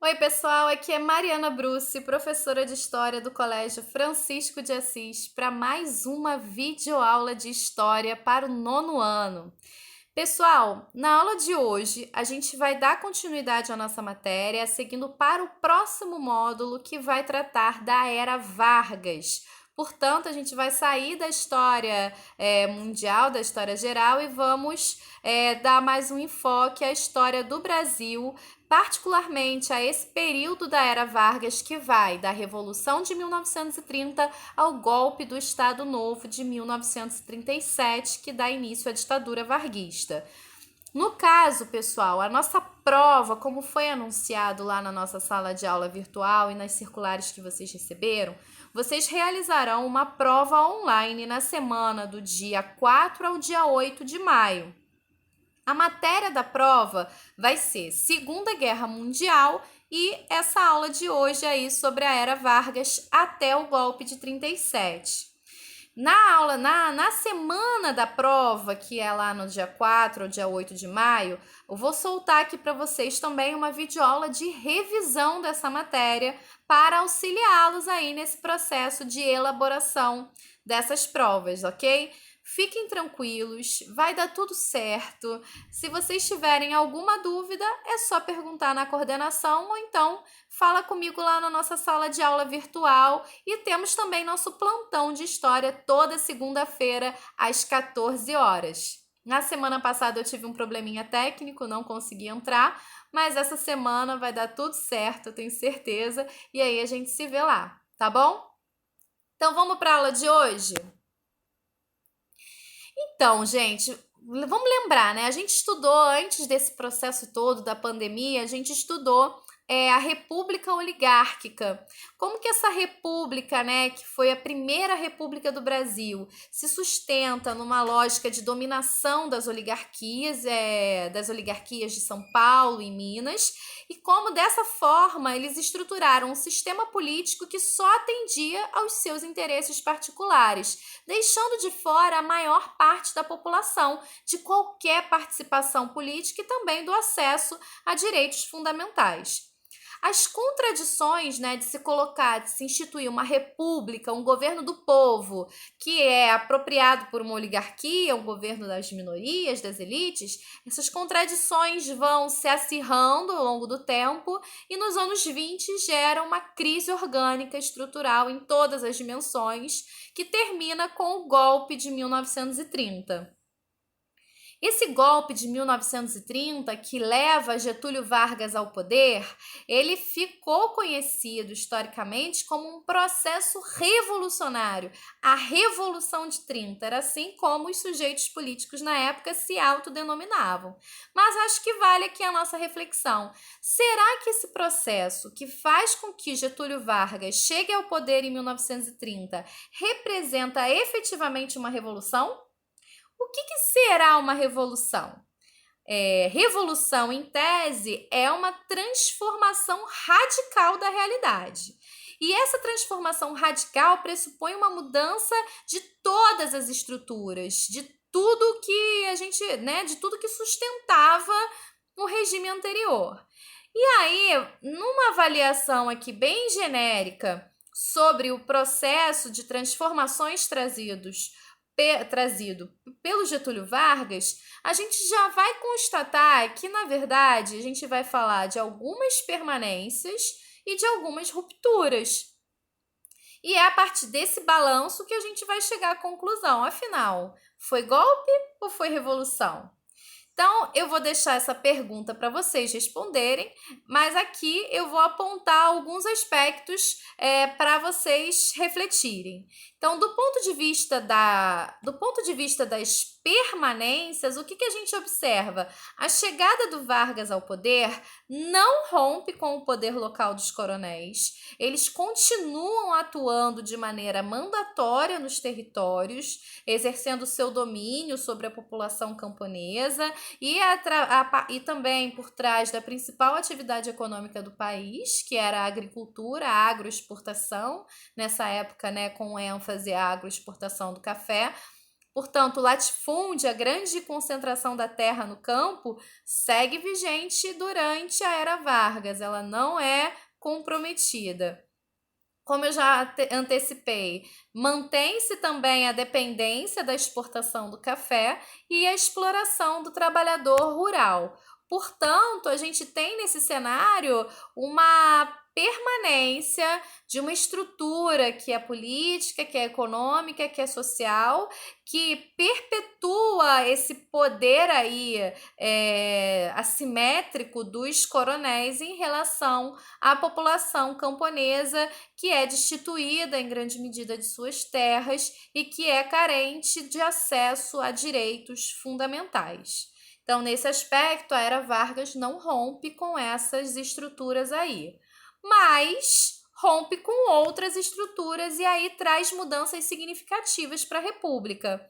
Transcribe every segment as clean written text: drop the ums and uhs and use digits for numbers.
Oi, pessoal, aqui é Mariana Bruce, professora de História do Colégio Francisco de Assis, para mais uma videoaula de História para o nono ano. Pessoal, na aula de hoje, a gente vai dar continuidade à nossa matéria, seguindo para o próximo módulo que vai tratar da Era Vargas. Portanto, a gente vai sair da história mundial, da história geral, e vamos dar mais um enfoque à história do Brasil, particularmente a esse período da Era Vargas que vai da Revolução de 1930 ao golpe do Estado Novo de 1937, que dá início à ditadura varguista. No caso, pessoal, a nossa prova, como foi anunciado lá na nossa sala de aula virtual e nas circulares que vocês receberam, vocês realizarão uma prova online na semana do dia 4 ao dia 8 de maio. A matéria da prova vai ser Segunda Guerra Mundial e essa aula de hoje aí sobre a Era Vargas até o golpe de 37. Na semana da prova, que é lá no dia 4 ou dia 8 de maio, eu vou soltar aqui para vocês também uma videoaula de revisão dessa matéria para auxiliá-los aí nesse processo de elaboração dessas provas, ok? Fiquem tranquilos, vai dar tudo certo. Se vocês tiverem alguma dúvida, é só perguntar na coordenação ou então fala comigo lá na nossa sala de aula virtual. E temos também nosso plantão de história toda segunda-feira às 14 horas. Na semana passada eu tive um probleminha técnico, não consegui entrar, mas essa semana vai dar tudo certo, eu tenho certeza. E aí a gente se vê lá, tá bom? Então vamos para a aula de hoje? Então, gente, vamos lembrar, né? A gente estudou antes desse processo todo da pandemia, a gente estudou a República Oligárquica. Como que essa república, né, que foi a primeira república do Brasil, se sustenta numa lógica de dominação das oligarquias de São Paulo e Minas, e como dessa forma eles estruturaram um sistema político que só atendia aos seus interesses particulares, deixando de fora a maior parte da população de qualquer participação política e também do acesso a direitos fundamentais. As contradições, né, de se colocar, de se instituir uma república, um governo do povo, que é apropriado por uma oligarquia, um governo das minorias, das elites, essas contradições vão se acirrando ao longo do tempo e nos anos 20 gera uma crise orgânica estrutural em todas as dimensões, que termina com o golpe de 1930. Esse golpe de 1930, que leva Getúlio Vargas ao poder, ele ficou conhecido historicamente como um processo revolucionário, a Revolução de 30, era assim como os sujeitos políticos na época se autodenominavam. Mas acho que vale aqui a nossa reflexão. Será que esse processo que faz com que Getúlio Vargas chegue ao poder em 1930 representa efetivamente uma revolução? O que será uma revolução? Revolução, em tese, é uma transformação radical da realidade. E essa transformação radical pressupõe uma mudança de todas as estruturas, de tudo que a gente, né, de tudo que sustentava o regime anterior. E aí, numa avaliação aqui bem genérica sobre o processo de transformações trazido pelo Getúlio Vargas, a gente já vai constatar que, na verdade, a gente vai falar de algumas permanências e de algumas rupturas. E é a partir desse balanço que a gente vai chegar à conclusão. Afinal, foi golpe ou foi revolução? Então, eu vou deixar essa pergunta para vocês responderem, mas aqui eu vou apontar alguns aspectos para vocês refletirem. Então, do ponto de vista das permanências, o que a gente observa? A chegada do Vargas ao poder não rompe com o poder local dos coronéis. Eles continuam atuando de maneira mandatória nos territórios, exercendo seu domínio sobre a população camponesa e também por trás da principal atividade econômica do país, que era a agricultura, a agroexportação, nessa época, né, com ênfase à agroexportação do café. Portanto, o latifúndio, a grande concentração da terra no campo, segue vigente durante a Era Vargas, ela não é comprometida. Como eu já antecipei, mantém-se também a dependência da exportação do café e a exploração do trabalhador rural. Portanto, a gente tem nesse cenário uma permanência de uma estrutura que é política, que é econômica, que é social, que perpetua esse poder aí assimétrico dos coronéis em relação à população camponesa, que é destituída em grande medida de suas terras e que é carente de acesso a direitos fundamentais. Então, nesse aspecto, a Era Vargas não rompe com essas estruturas aí, mas rompe com outras estruturas e aí traz mudanças significativas para a República.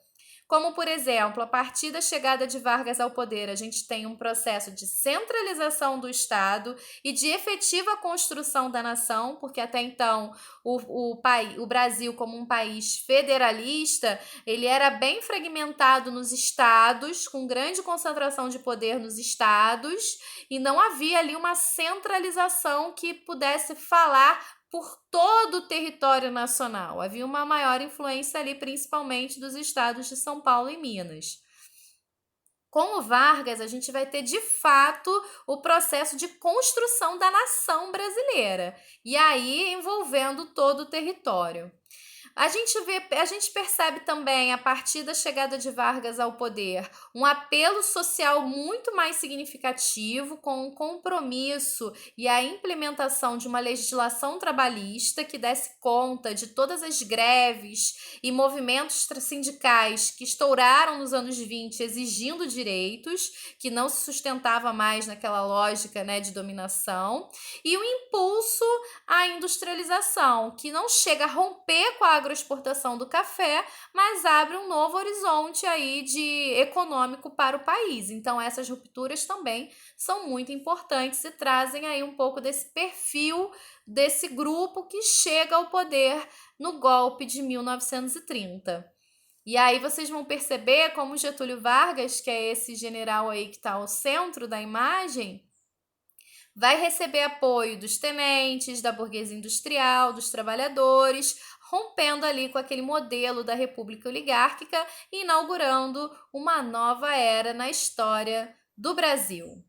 Como, por exemplo, a partir da chegada de Vargas ao poder, a gente tem um processo de centralização do Estado e de efetiva construção da nação, porque até então o Brasil, como um país federalista, ele era bem fragmentado nos estados, com grande concentração de poder nos estados, e não havia ali uma centralização que pudesse falar por todo o território nacional. Havia uma maior influência ali, principalmente dos estados de São Paulo e Minas. Com o Vargas, a gente vai ter de fato o processo de construção da nação brasileira, e aí envolvendo todo o território. A gente percebe também, a partir da chegada de Vargas ao poder, um apelo social muito mais significativo, com um compromisso e a implementação de uma legislação trabalhista que desse conta de todas as greves e movimentos sindicais que estouraram nos anos 20 exigindo direitos, que não se sustentava mais naquela lógica, né, de dominação, e o impulso à industrialização, que não chega a romper com a agroexportação do café, mas abre um novo horizonte aí econômico para o país. Então, essas rupturas também são muito importantes e trazem aí um pouco desse perfil desse grupo que chega ao poder no golpe de 1930. E aí vocês vão perceber como Getúlio Vargas, que é esse general aí que está ao centro da imagem, vai receber apoio dos tenentes, da burguesia industrial, dos trabalhadores, rompendo ali com aquele modelo da república oligárquica e inaugurando uma nova era na história do Brasil.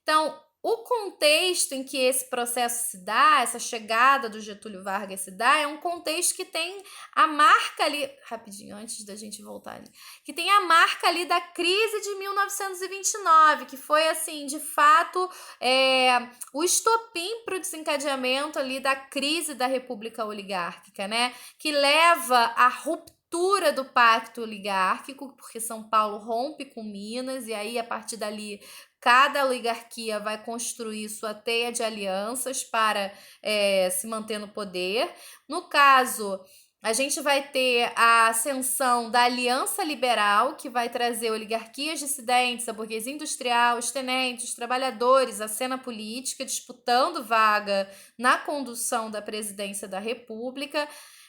Então, o contexto em que esse processo se dá, essa chegada do Getúlio Vargas se dá, é um contexto que tem a marca ali, rapidinho, antes da gente voltar ali, que tem a marca ali da crise de 1929, que foi, assim, de fato, o estopim para o desencadeamento ali da crise da República Oligárquica, né? Que leva à ruptura do pacto oligárquico, porque São Paulo rompe com Minas, e aí, a partir dali, cada oligarquia vai construir sua teia de alianças para se manter no poder. No caso, a gente vai ter a ascensão da Aliança Liberal, que vai trazer oligarquias dissidentes, a burguesia industrial, os tenentes, os trabalhadores, a cena política, disputando vaga na condução da presidência da República.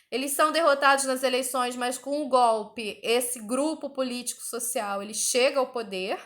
Eles são derrotados nas eleições, mas com o golpe, esse grupo político-social ele chega ao poder.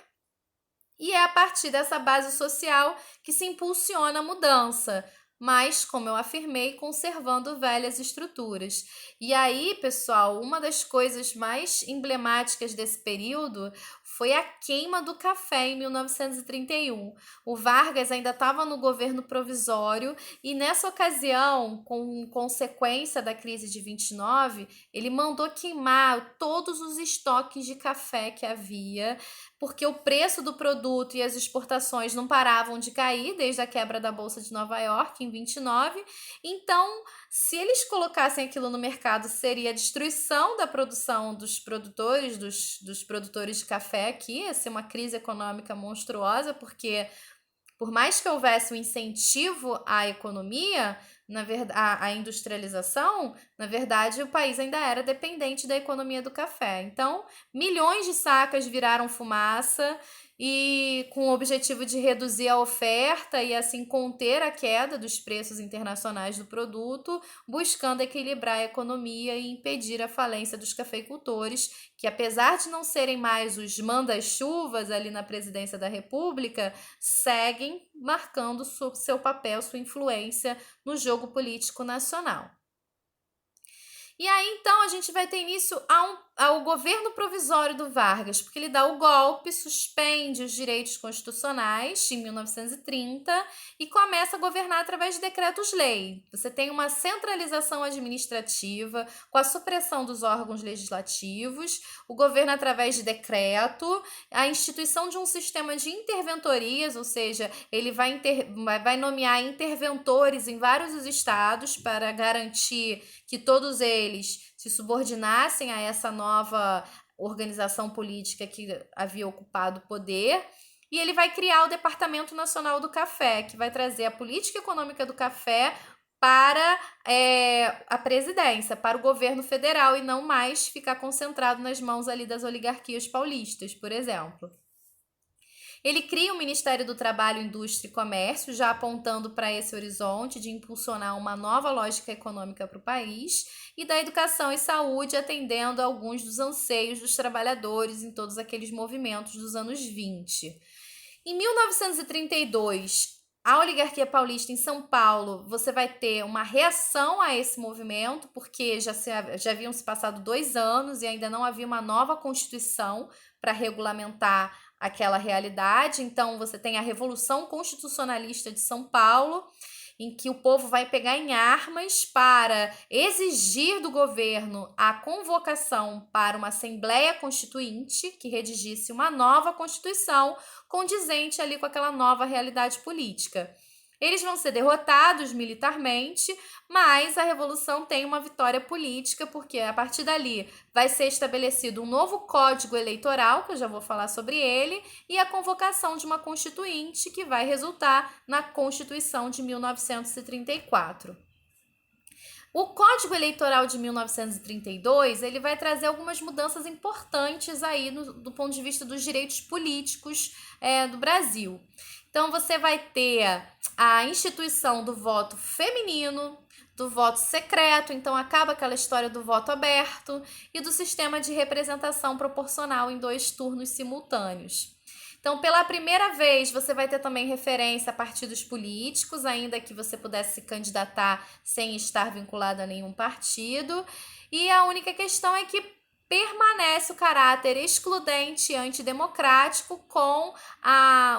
E é a partir dessa base social que se impulsiona a mudança, mas, como eu afirmei, conservando velhas estruturas. E aí, pessoal, uma das coisas mais emblemáticas desse período foi a queima do café em 1931. O Vargas ainda estava no governo provisório e, nessa ocasião, com consequência da crise de 29, ele mandou queimar todos os estoques de café que havia, porque o preço do produto e as exportações não paravam de cair desde a quebra da Bolsa de Nova York em 29. Então, se eles colocassem aquilo no mercado, seria a destruição da produção dos produtores, dos produtores de café aqui, ia ser uma crise econômica monstruosa, porque por mais que houvesse um incentivo à economia, na verdade, à industrialização, Na verdade, o país ainda era dependente da economia do café. Então, milhões de sacas viraram fumaça e com o objetivo de reduzir a oferta e assim conter a queda dos preços internacionais do produto, buscando equilibrar a economia e impedir a falência dos cafeicultores, que apesar de não serem mais os manda-chuvas ali na presidência da República, seguem marcando seu papel, sua influência no jogo político nacional. E aí, então, a gente vai ter início ao governo provisório do Vargas, porque ele dá o golpe, suspende os direitos constitucionais em 1930 e começa a governar através de decretos-lei. Você tem uma centralização administrativa com a supressão dos órgãos legislativos, o governo através de decreto, a instituição de um sistema de interventorias, ou seja, ele vai nomear interventores em vários dos estados para garantir que todos eles se subordinassem a essa nova organização política que havia ocupado o poder. E ele vai criar o Departamento Nacional do Café, que vai trazer a política econômica do café para a presidência, para o governo federal, e não mais ficar concentrado nas mãos ali das oligarquias paulistas, por exemplo. Ele cria o Ministério do Trabalho, Indústria e Comércio, já apontando para esse horizonte de impulsionar uma nova lógica econômica para o país, e da Educação e Saúde, atendendo a alguns dos anseios dos trabalhadores em todos aqueles movimentos dos anos 20. Em 1932, a oligarquia paulista em São Paulo, você vai ter uma reação a esse movimento, porque já haviam se passado 2 anos e ainda não havia uma nova Constituição para regulamentar aquela realidade. Então, você tem a Revolução Constitucionalista de São Paulo, em que o povo vai pegar em armas para exigir do governo a convocação para uma Assembleia Constituinte que redigisse uma nova Constituição condizente ali com aquela nova realidade política. Eles vão ser derrotados militarmente, mas a Revolução tem uma vitória política, porque a partir dali vai ser estabelecido um novo Código Eleitoral, que eu já vou falar sobre ele, e a convocação de uma Constituinte, que vai resultar na Constituição de 1934. O Código Eleitoral de 1932, ele vai trazer algumas mudanças importantes aí do ponto de vista dos direitos políticos do Brasil. Então, você vai ter a instituição do voto feminino, do voto secreto, então acaba aquela história do voto aberto, e do sistema de representação proporcional em 2 turnos simultâneos. Então, pela primeira vez, você vai ter também referência a partidos políticos, ainda que você pudesse se candidatar sem estar vinculado a nenhum partido. E a única questão é que permanece o caráter excludente e antidemocrático com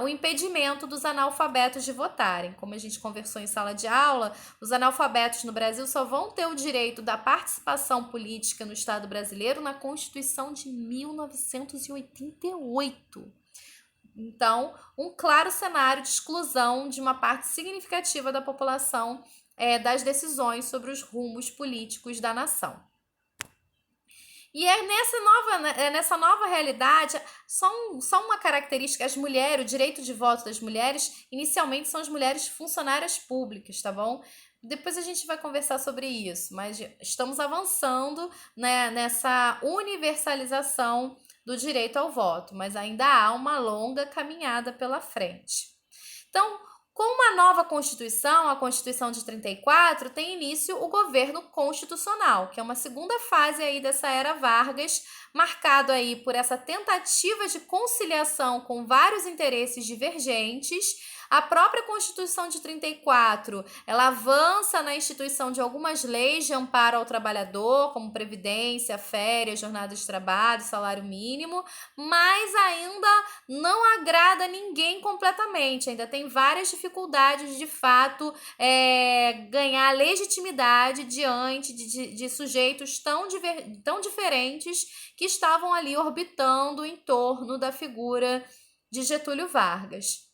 o impedimento dos analfabetos de votarem. Como a gente conversou em sala de aula, os analfabetos no Brasil só vão ter o direito da participação política no Estado brasileiro na Constituição de 1988. Então, um claro cenário de exclusão de uma parte significativa da população das decisões sobre os rumos políticos da nação. E nessa nova realidade, só uma característica: as mulheres, o direito de voto das mulheres, inicialmente são as mulheres funcionárias públicas, tá bom? Depois a gente vai conversar sobre isso, mas estamos avançando, né, nessa universalização do direito ao voto, mas ainda há uma longa caminhada pela frente. Então, com uma nova Constituição, a Constituição de 34, tem início o governo constitucional, que é uma segunda fase aí dessa era Vargas, marcado aí por essa tentativa de conciliação com vários interesses divergentes. A própria Constituição de 34, ela avança na instituição de algumas leis de amparo ao trabalhador, como previdência, férias, jornada de trabalho, salário mínimo, mas ainda não agrada ninguém completamente. Ainda tem várias dificuldades de fato ganhar legitimidade diante de sujeitos tão diferentes que estavam ali orbitando em torno da figura de Getúlio Vargas.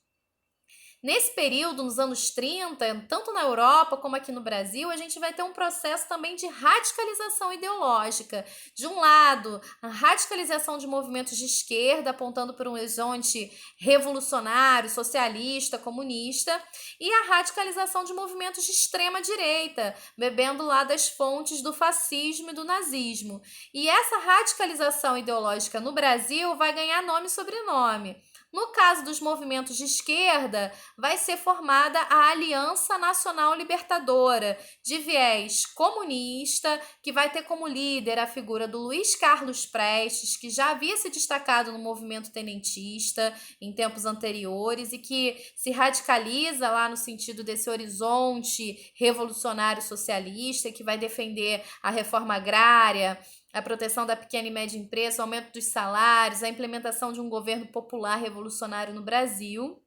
Nesse período, nos anos 30, tanto na Europa como aqui no Brasil, a gente vai ter um processo também de radicalização ideológica. De um lado, a radicalização de movimentos de esquerda, apontando para um horizonte revolucionário, socialista, comunista, e a radicalização de movimentos de extrema direita, bebendo lá das fontes do fascismo e do nazismo. E essa radicalização ideológica no Brasil vai ganhar nome e sobrenome. No caso dos movimentos de esquerda, vai ser formada a Aliança Nacional Libertadora, de viés comunista, que vai ter como líder a figura do Luiz Carlos Prestes, que já havia se destacado no movimento tenentista em tempos anteriores e que se radicaliza lá no sentido desse horizonte revolucionário socialista, que vai defender a reforma agrária, a proteção da pequena e média empresa, o aumento dos salários, a implementação de um governo popular revolucionário no Brasil.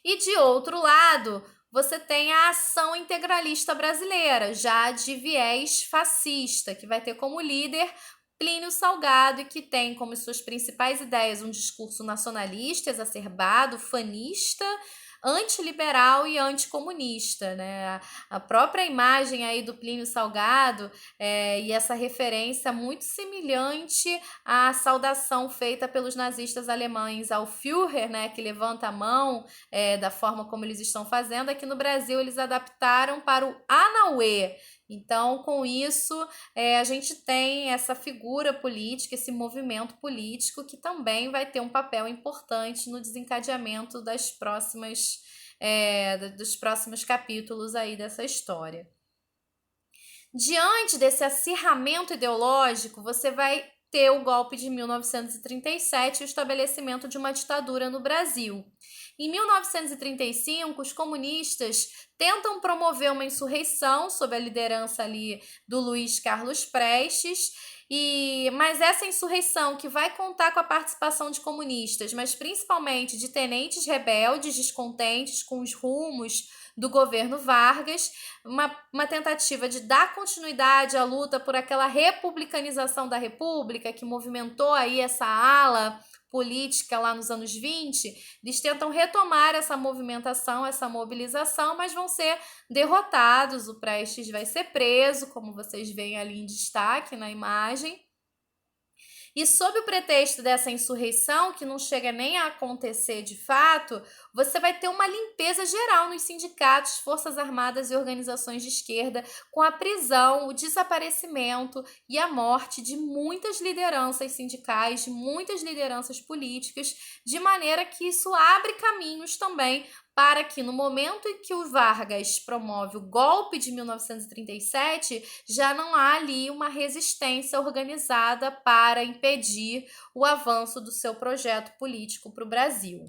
E de outro lado, você tem a Ação Integralista Brasileira, já de viés fascista, que vai ter como líder Plínio Salgado e que tem como suas principais ideias um discurso nacionalista, exacerbado, fanista, antiliberal e anticomunista, né? A própria imagem aí do Plínio Salgado e essa referência muito semelhante à saudação feita pelos nazistas alemães ao Führer, né? Que levanta a mão da forma como eles estão fazendo. Aqui no Brasil eles adaptaram para o Anauê. Então, com isso, a gente tem essa figura política, esse movimento político que também vai ter um papel importante no desencadeamento dos próximos capítulos aí dessa história. Diante desse acirramento ideológico, você vai ter o golpe de 1937 e o estabelecimento de uma ditadura no Brasil. Em 1935, os comunistas tentam promover uma insurreição sob a liderança ali do Luiz Carlos Prestes, mas essa insurreição que vai contar com a participação de comunistas, mas principalmente de tenentes rebeldes descontentes com os rumos do governo Vargas, uma tentativa de dar continuidade à luta por aquela republicanização da República que movimentou aí essa ala política lá nos anos 20, eles tentam retomar essa movimentação, essa mobilização, mas vão ser derrotados. O Prestes vai ser preso, como vocês veem ali em destaque na imagem. E sob o pretexto dessa insurreição, que não chega nem a acontecer de fato, você vai ter uma limpeza geral nos sindicatos, forças armadas e organizações de esquerda, com a prisão, o desaparecimento e a morte de muitas lideranças sindicais, de muitas lideranças políticas, de maneira que isso abre caminhos também para que no momento em que o Vargas promove o golpe de 1937, já não há ali uma resistência organizada para impedir o avanço do seu projeto político para o Brasil.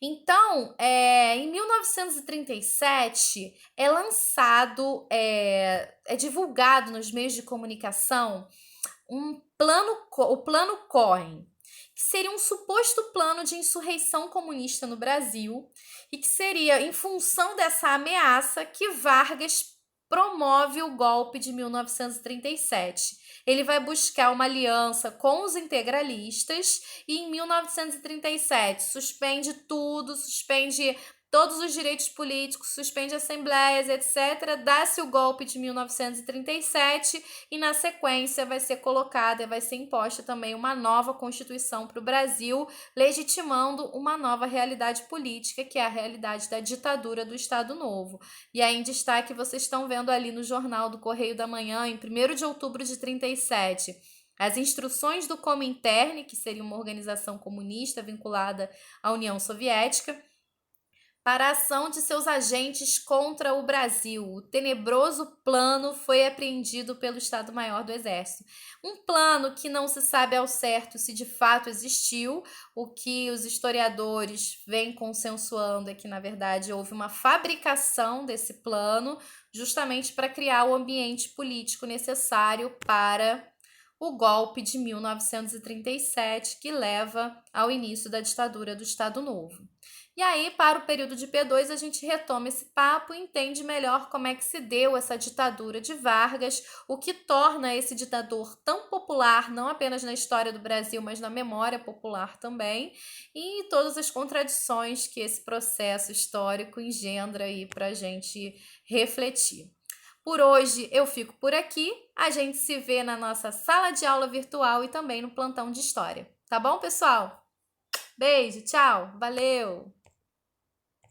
Então, em 1937, é divulgado nos meios de comunicação o Plano Cohen, que seria um suposto plano de insurreição comunista no Brasil e que seria em função dessa ameaça que Vargas promove o golpe de 1937. Ele vai buscar uma aliança com os integralistas e em 1937 suspende tudo, suspende todos os direitos políticos, suspende assembleias, etc. Dá-se o golpe de 1937 e, na sequência, vai ser colocada, vai ser imposta também uma nova Constituição para o Brasil, legitimando uma nova realidade política, que é a realidade da ditadura do Estado Novo. E aí, em destaque, vocês estão vendo ali no Jornal do Correio da Manhã, em 1º de outubro de 1937, as instruções do Comintern, que seria uma organização comunista vinculada à União Soviética, para a ação de seus agentes contra o Brasil. O tenebroso plano foi apreendido pelo Estado-Maior do Exército. Um plano que não se sabe ao certo se de fato existiu. O que os historiadores vêm consensuando é que, na verdade, houve uma fabricação desse plano justamente para criar o ambiente político necessário para o golpe de 1937, que leva ao início da ditadura do Estado Novo. E E aí, para o período de P2, a gente retoma esse papo e entende melhor como é que se deu essa ditadura de Vargas, o que torna esse ditador tão popular, não apenas na história do Brasil, mas na memória popular também, e todas as contradições que esse processo histórico engendra aí para a gente refletir. Por hoje eu fico por aqui. A gente se vê na nossa sala de aula virtual e também no plantão de história. Tá bom, pessoal? Beijo, tchau, valeu!